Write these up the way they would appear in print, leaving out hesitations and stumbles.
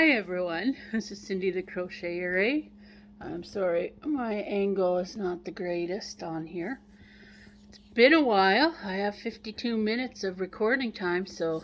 Hi everyone, this is Cindy the Crocheter. I'm sorry, my angle is not the greatest on here. It's been a while. I have 52 minutes of recording time, so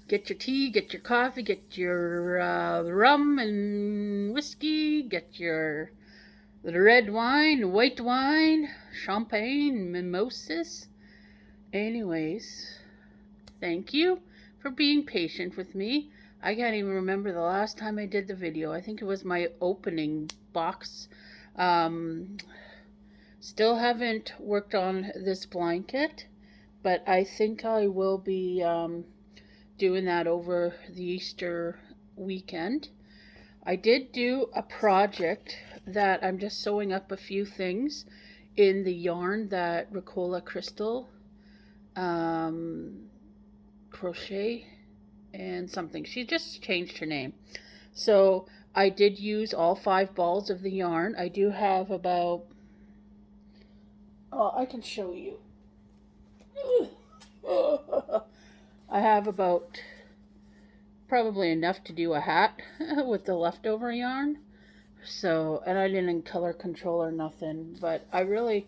get your tea, get your coffee, get your rum and whiskey, get your red wine, white wine, champagne, mimosas. Anyways, thank you for being patient with me. I can't even remember the last time I did the video. I think it was my opening box. Still haven't worked on this blanket, but I think I will be doing that over the Easter weekend. I did do a project that I'm just sewing up a few things in the yarn that Ricola Crystal crochet and something. She just changed her name. So I did use all 5 balls of the yarn. I do have about, I can show you. I have about probably enough to do a hat with the leftover yarn. So, and I didn't color control or nothing, but I really,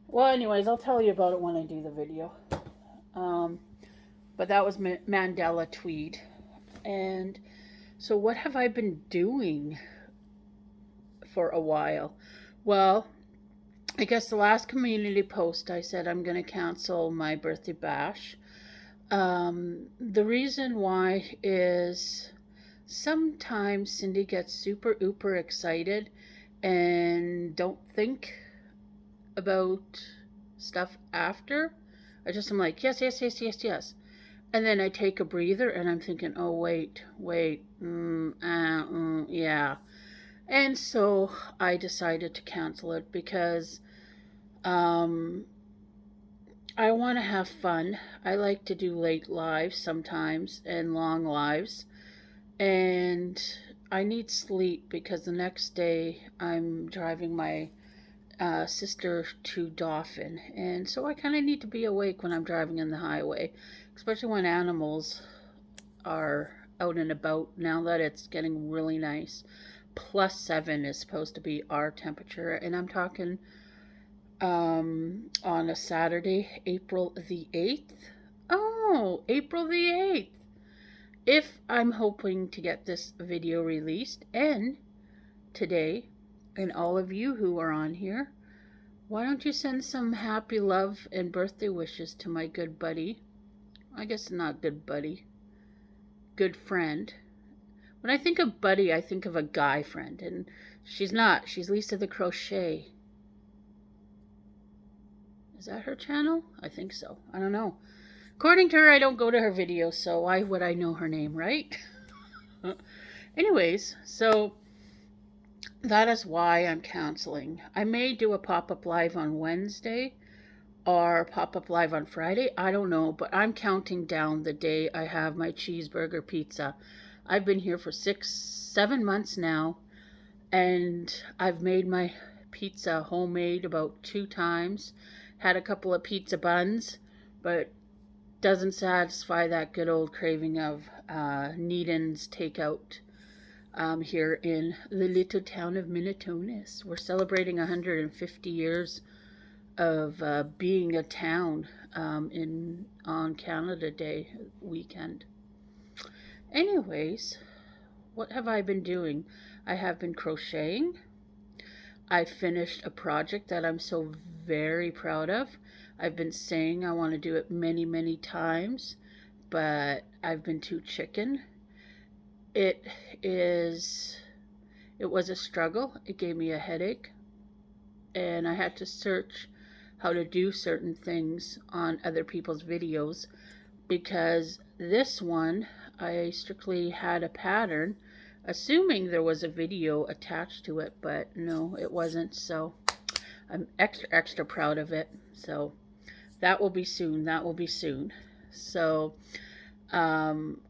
well anyways, I'll tell you about it when I do the video. But that was Mandela tweed. And so what have I been doing for a while? Well, I guess the last community post I said I'm going to cancel my birthday bash. The reason why is sometimes Cindy gets super uber excited and don't think about stuff after. I'm like, yes, yes, yes, yes, yes. And then I take a breather and I'm thinking, oh, wait, yeah. And so I decided to cancel it because I want to have fun. I like to do late lives sometimes and long lives. And I need sleep because the next day I'm driving my sister to Dauphin, and so I kind of need to be awake when I'm driving in the highway, especially when animals are out and about now that it's getting really nice. +7 is supposed to be our temperature, and I'm talking on a Saturday, April the 8th. Oh, April the 8th. If I'm hoping to get this video released, and today, and all of you who are on here, why don't you send some happy love and birthday wishes to my good buddy? I guess not good buddy. Good friend. When I think of buddy, I think of a guy friend, and she's not. She's Lisa the Crochet. Is that her channel? I think so. I don't know. According to her, I don't go to her videos, so why would I know her name, right? Anyways, so that is why I'm canceling. I may do a pop-up live on Wednesday or pop-up live on Friday. I don't know, but I'm counting down the day I have my cheeseburger pizza. I've been here for 6-7 months now, and I've made my pizza homemade about 2 times. Had a couple of pizza buns, but doesn't satisfy that good old craving of Needham's takeout. Here in the little town of Minnetonka. We're celebrating 150 years of being a town on Canada Day weekend. Anyways, what have I been doing? I have been crocheting. I finished a project that I'm so very proud of. I've been saying I want to do it many, many times, but I've been too chicken. It was a struggle. It gave me a headache, and I had to search how to do certain things on other people's videos, because this one I strictly had a pattern, assuming there was a video attached to it, but no, it wasn't. So I'm extra proud of it. So that will be soon. So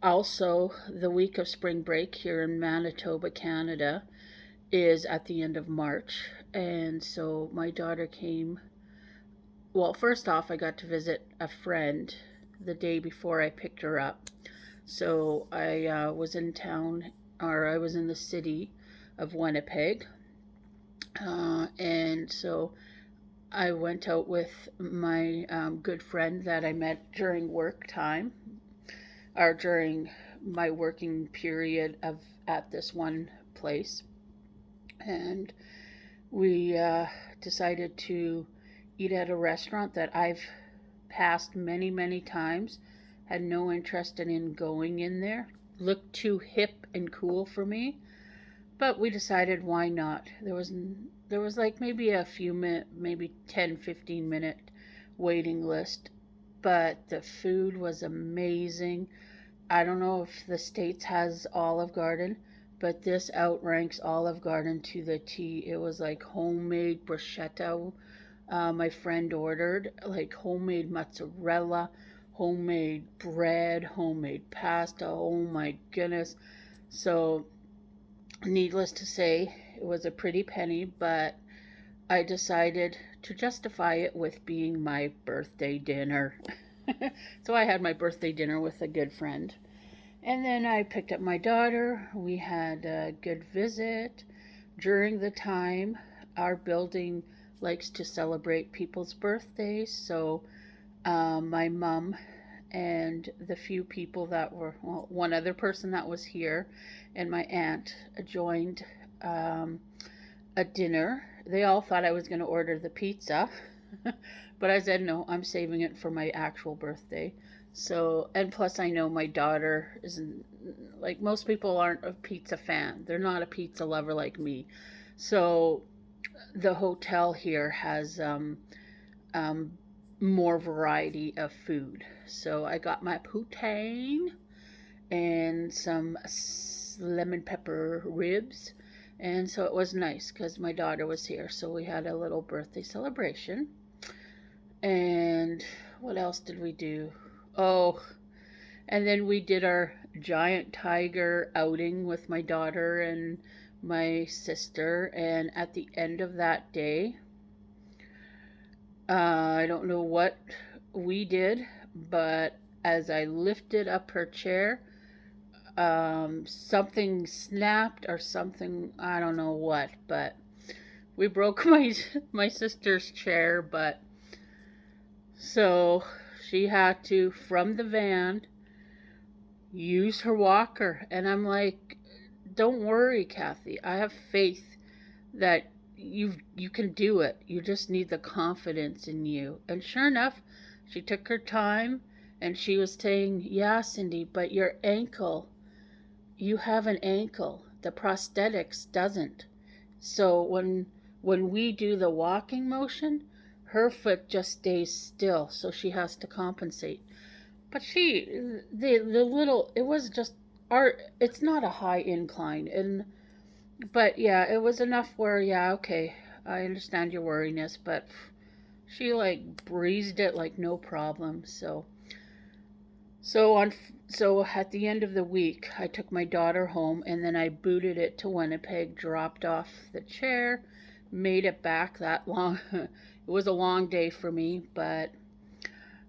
also, the week of spring break here in Manitoba, Canada, is at the end of March. And so my daughter came. Well, first off, I got to visit a friend the day before I picked her up. So I was in town or I was in the city of Winnipeg. And so I went out with my good friend that I met during work time, or during my working period of at this one place. And we decided to eat at a restaurant that I've passed many, many times, had no interest in going in there. Looked too hip and cool for me, but we decided why not. There was like maybe a few minute, maybe 10-15 minute waiting list, but the food was amazing. I don't know if the States has Olive Garden, but this outranks Olive Garden to the T. It was like homemade bruschetta. My friend ordered like homemade mozzarella, homemade bread, homemade pasta. Oh my goodness. So, needless to say, it was a pretty penny, but I decided to justify it with being my birthday dinner. So, I had my birthday dinner with a good friend. And then I picked up my daughter. We had a good visit. During the time, our building likes to celebrate people's birthdays. So my mom and the few people that were, well, one other person that was here, and my aunt joined a dinner. They all thought I was going to order the pizza, but I said no, I'm saving it for my actual birthday. So, and plus, I know my daughter isn't, like, most people aren't a pizza fan. They're not a pizza lover like me. So, the hotel here has um, more variety of food. So, I got my poutine and some lemon pepper ribs. And so it was nice because my daughter was here. So, we had a little birthday celebration. And what else did we do? Oh, and then we did our giant tiger outing with my daughter and my sister. And at the end of that day, I don't know what we did, but as I lifted up her chair, something snapped or something, I don't know what, but we broke my sister's chair. But so she had to, from the van, use her walker. And I'm like, don't worry, Kathy. I have faith that you can do it. You just need the confidence in you. And sure enough, she took her time and she was saying, yeah, Cindy, but your ankle, you have an ankle. The prosthetics doesn't. So when we do the walking motion, her foot just stays still, so she has to compensate. But the little, it was just art. It's not a high incline, and but yeah, it was enough where, yeah, okay, I understand your worriness, but she like breezed it like no problem. So on so at the end of the week, I took my daughter home and then I booted it to Winnipeg, dropped off the chair, made it back that long. It was a long day for me, but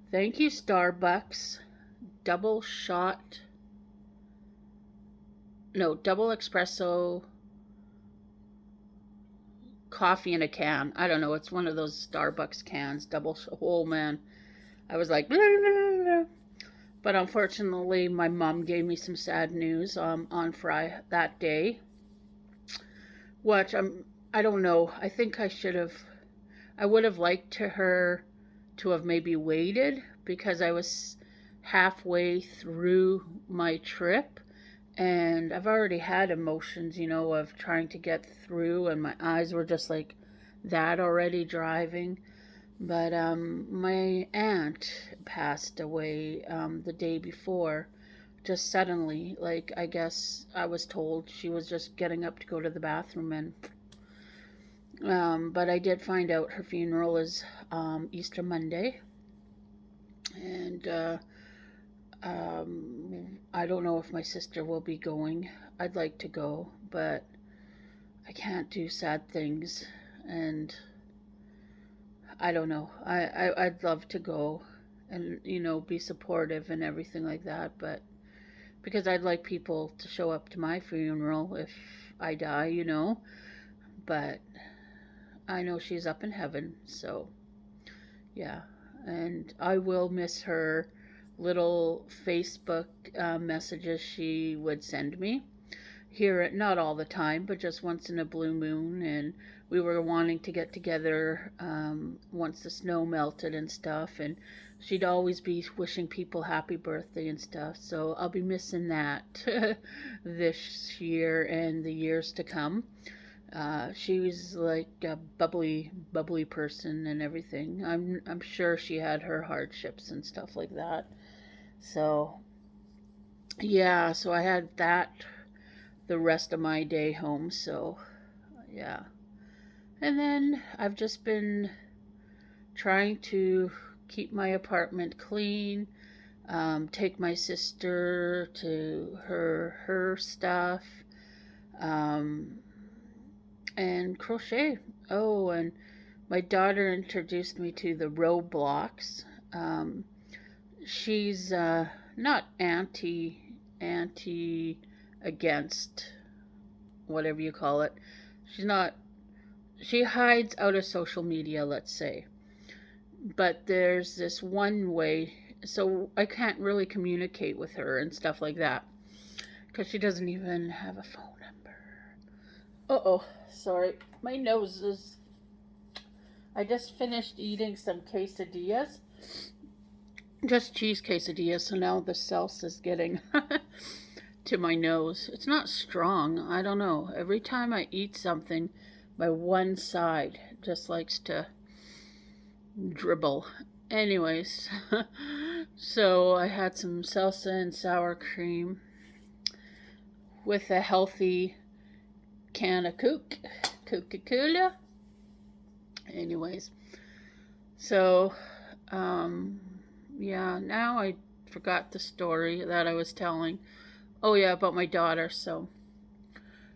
thank you, Starbucks. Double shot, no, double espresso coffee in a can. I don't know. It's one of those Starbucks cans. Double. Oh man, I was like, blah, blah, blah. But unfortunately, my mom gave me some sad news on Friday that day, which I don't know. I think I should have. I would have liked her to have maybe waited because I was halfway through my trip and I've already had emotions, of trying to get through, and my eyes were just like that already driving. But my aunt passed away the day before, just suddenly. Like, I guess I was told she was just getting up to go to the bathroom, and but I did find out her funeral is Easter Monday, and I don't know if my sister will be going. I'd like to go, but I can't do sad things, and I don't know. I'd love to go and be supportive and everything like that, but because I'd like people to show up to my funeral if I die, but I know she's up in heaven, so yeah. And I will miss her little Facebook messages she would send me. Hear it not all the time, but just once in a blue moon. And we were wanting to get together once the snow melted and stuff. And she'd always be wishing people happy birthday and stuff. So I'll be missing that this year and the years to come. She was like a bubbly person and everything. I'm sure she had her hardships and stuff like that. So yeah, so I had that the rest of my day home. So yeah, and then I've just been trying to keep my apartment clean. Take my sister to her stuff. Um, and crochet. Oh, and my daughter introduced me to the Roblox. Um, she's not anti against whatever you call it. She's not. She hides out of social media, let's say. But there's this one way, so I can't really communicate with her and stuff like that because she doesn't even have a phone number. Oh, sorry. My nose is. I just finished eating some quesadillas. Just cheese quesadillas, so now the salsa is getting to my nose. It's not strong. I don't know. Every time I eat something, my one side just likes to dribble. Anyways, so I had some salsa and sour cream with a healthy can of Coca-Cola. Anyways, so yeah, now I forgot the story that I was telling. Oh yeah, about my daughter. So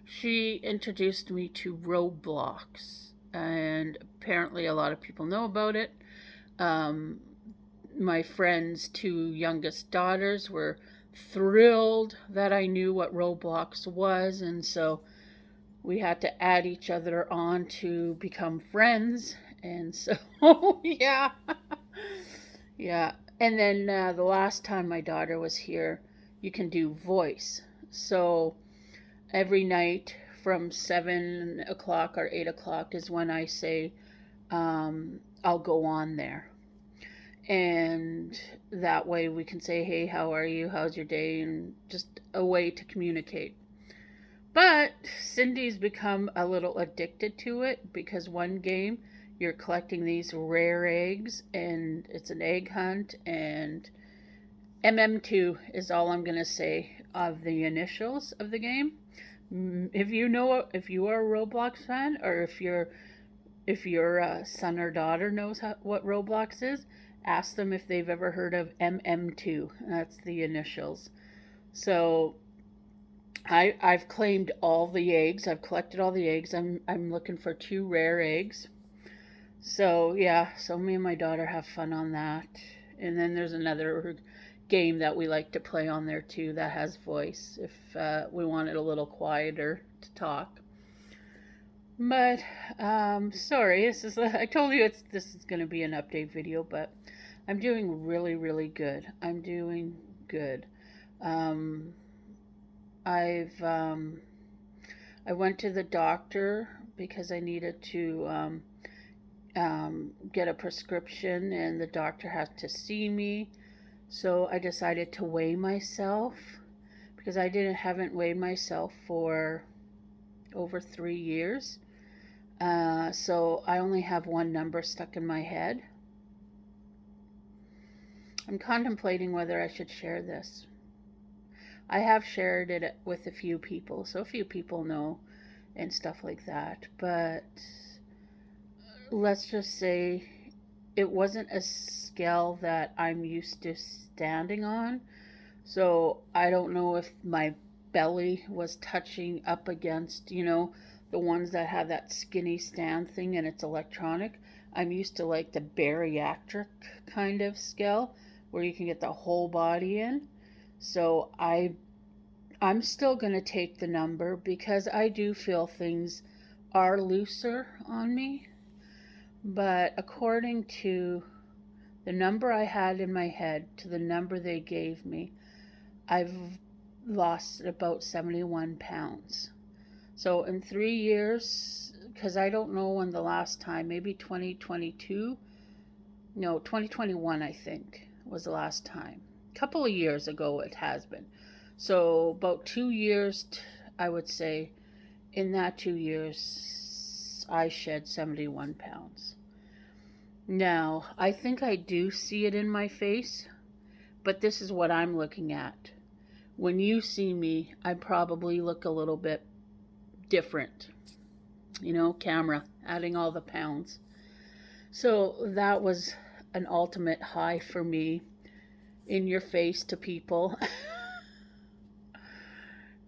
she introduced me to Roblox, and apparently a lot of people know about it. Um, my friend's two youngest daughters were thrilled that I knew what Roblox was, and so we had to add each other on to become friends. And so, yeah, yeah. And then the last time my daughter was here, you can do voice. So every night from 7 o'clock or 8 o'clock is when I say, I'll go on there. And that way we can say, hey, how are you? How's your day? And just a way to communicate. But Cindy's become a little addicted to it because one game you're collecting these rare eggs and it's an egg hunt, and MM2 is all I'm going to say of the initials of the game. If you are a Roblox fan, or if your son or daughter knows what Roblox is, ask them if they've ever heard of MM2. That's the initials. So I've claimed all the eggs. I've collected all the eggs. I'm looking for 2 rare eggs. So yeah, so me and my daughter have fun on that. And then there's another game that we like to play on there too that has voice if we want it a little quieter to talk. But sorry, I told you this is going to be an update video, but I'm doing really good. I'm doing good. Um, I went to the doctor because I needed to get a prescription, and the doctor has to see me. So I decided to weigh myself because I haven't weighed myself for over 3 years. So I only have one number stuck in my head. I'm contemplating whether I should share this. I have shared it with a few people, so a few people know and stuff like that. But let's just say it wasn't a scale that I'm used to standing on. So I don't know if my belly was touching up against, the ones that have that skinny stand thing and it's electronic. I'm used to like the bariatric kind of scale where you can get the whole body in. So I I'm still going to take the number because I do feel things are looser on me. But according to the number I had in my head to the number they gave me, I've lost about 71 pounds. So in 3 years, because I don't know when the last time, maybe 2022, no, 2021, I think, was the last time. A couple of years ago, it has been. So about 2 years, I would say, in that 2 years, I shed 71 pounds. Now, I think I do see it in my face, but this is what I'm looking at. When you see me, I probably look a little bit different. Camera, adding all the pounds. So that was an ultimate high for me, in your face to people.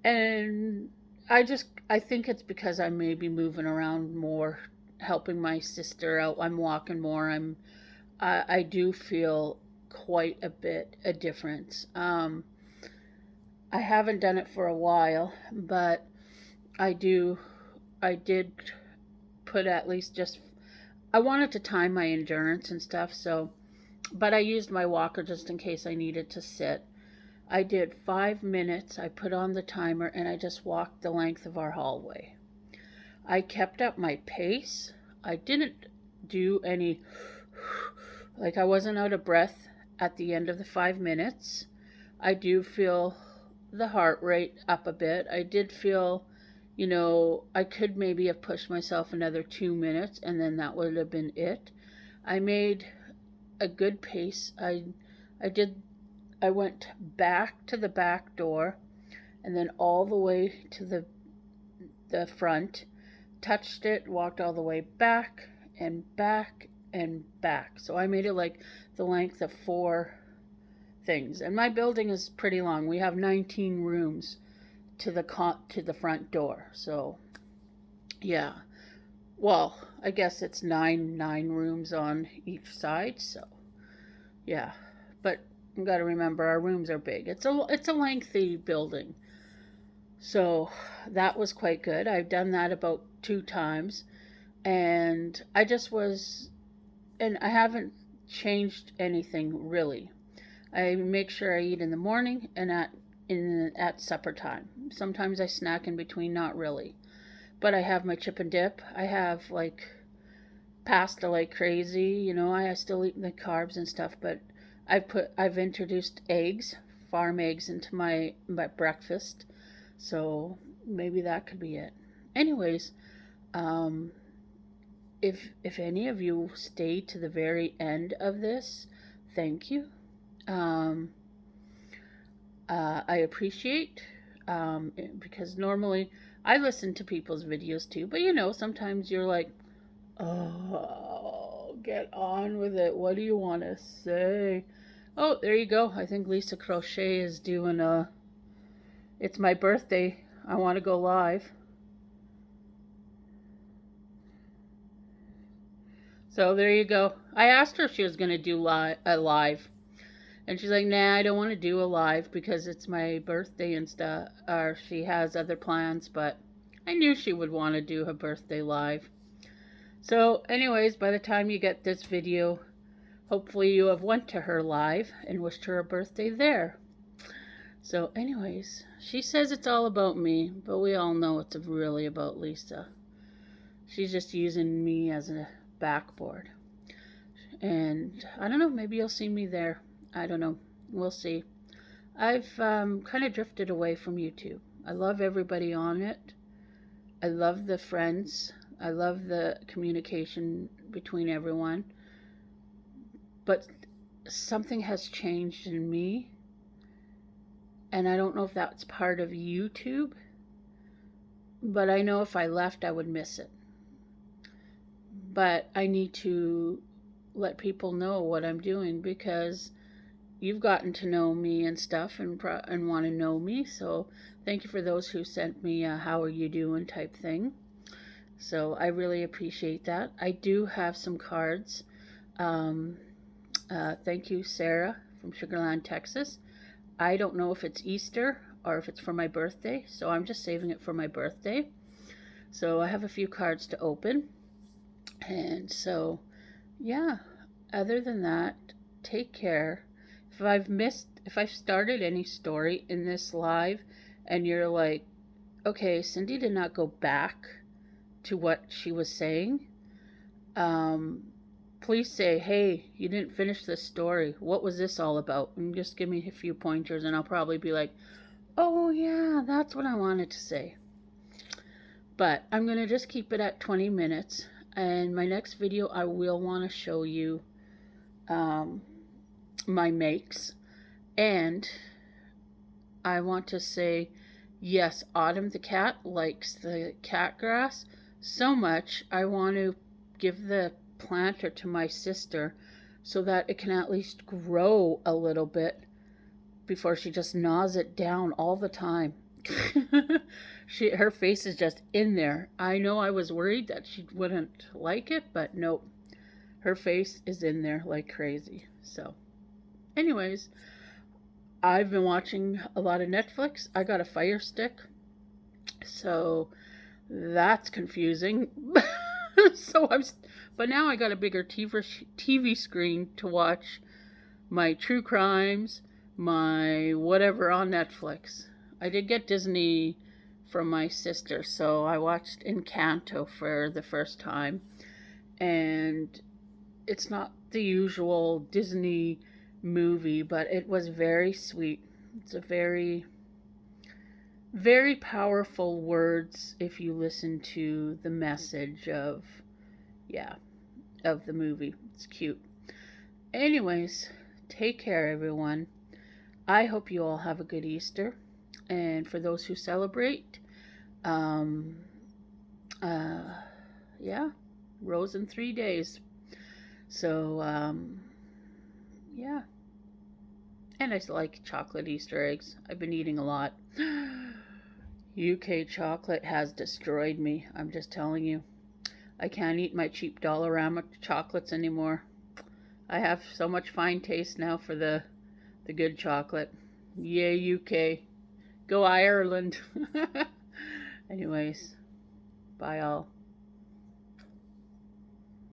And I think it's because I may be moving around more, helping my sister out. I'm walking more. I do feel quite a difference. I haven't done it for a while, but I did put at least just, I wanted to time my endurance and stuff, so, but I used my walker just in case I needed to sit. I did 5 minutes, I put on the timer, and I just walked the length of our hallway. I kept up my pace. I didn't do any, like I wasn't out of breath at the end of the 5 minutes. I do feel the heart rate up a bit. I did feel, I could maybe have pushed myself another 2 minutes, and then that would have been it. I made a good pace. I went back to the back door and then all the way to the front, touched it, walked all the way back and back and back. So I made it like the length of 4 things. And my building is pretty long. We have 19 rooms to the front door. So yeah. Well, I guess it's nine rooms on each side, so yeah. But you got to remember, our rooms are big. It's a lengthy building. So that was quite good. I've done that about 2 times, and I haven't changed anything really. I make sure I eat in the morning and at supper time. Sometimes I snack in between, not really. But I have my chip and dip. I have like pasta like crazy, I still eat the carbs and stuff, but I've introduced eggs, farm eggs, into my breakfast. So maybe that could be it. Anyways, if any of you stay to the very end of this, thank you. I appreciate, because normally I listen to people's videos too, but sometimes you're like, oh, get on with it. What do you want to say? Oh, there you go. I think Lisa Crochet is doing it's my birthday. I want to go live. So there you go. I asked her if she was going to do a live. And she's like, nah, I don't want to do a live because it's my birthday and stuff. Or she has other plans, but I knew she would want to do her birthday live. So anyways, by the time you get this video, hopefully you have went to her live and wished her a birthday there. So anyways, she says it's all about me, but we all know it's really about Lisa. She's just using me as a backboard. And I don't know, maybe you'll see me there. I don't know. We'll see. I've kind of drifted away from YouTube. I love everybody on it. I love the friends. I love the communication between everyone. But something has changed in me. And I don't know if that's part of YouTube. But I know if I left, I would miss it. But I need to let people know what I'm doing, because you've gotten to know me and stuff and want to know me. So thank you for those who sent me how are you doing type thing. So I really appreciate that. I do have some cards. Thank you, Sarah from Sugarland, Texas. I don't know if it's Easter or if it's for my birthday. So I'm just saving it for my birthday. So I have a few cards to open. And so, yeah, other than that, take care. If I've started any story in this live and you're like, okay, Cindy did not go back to what she was saying, um, please say, hey, you didn't finish this story. What was this all about? And just give me a few pointers, and I'll probably be like, oh, yeah, that's what I wanted to say. But I'm going to just keep it at 20 minutes. And my next video, I will want to show you my makes. And I want to say, yes, Autumn the cat likes the cat grass so much. I want to give the planter to my sister so that it can at least grow a little bit before she just gnaws it down all the time. Her face is just in there. I know I was worried that she wouldn't like it, but nope. Her face is in there like crazy. So, anyways, I've been watching a lot of Netflix. I got a Fire Stick, so that's confusing. But now I got a bigger TV screen to watch my true crimes, my whatever on Netflix. I did get Disney from my sister, so I watched Encanto for the first time, and it's not the usual Disney movie, but it was very sweet. It's a very, very powerful words if you listen to the message of the movie. It's cute. Anyways, take care, everyone. I hope you all have a good Easter. And for those who celebrate, Rose in 3 days. So, yeah. And I like chocolate Easter eggs. I've been eating a lot. UK chocolate has destroyed me. I'm just telling you. I can't eat my cheap Dollarama chocolates anymore. I have so much fine taste now for the good chocolate. Yay, UK. Go Ireland. Anyways, bye all.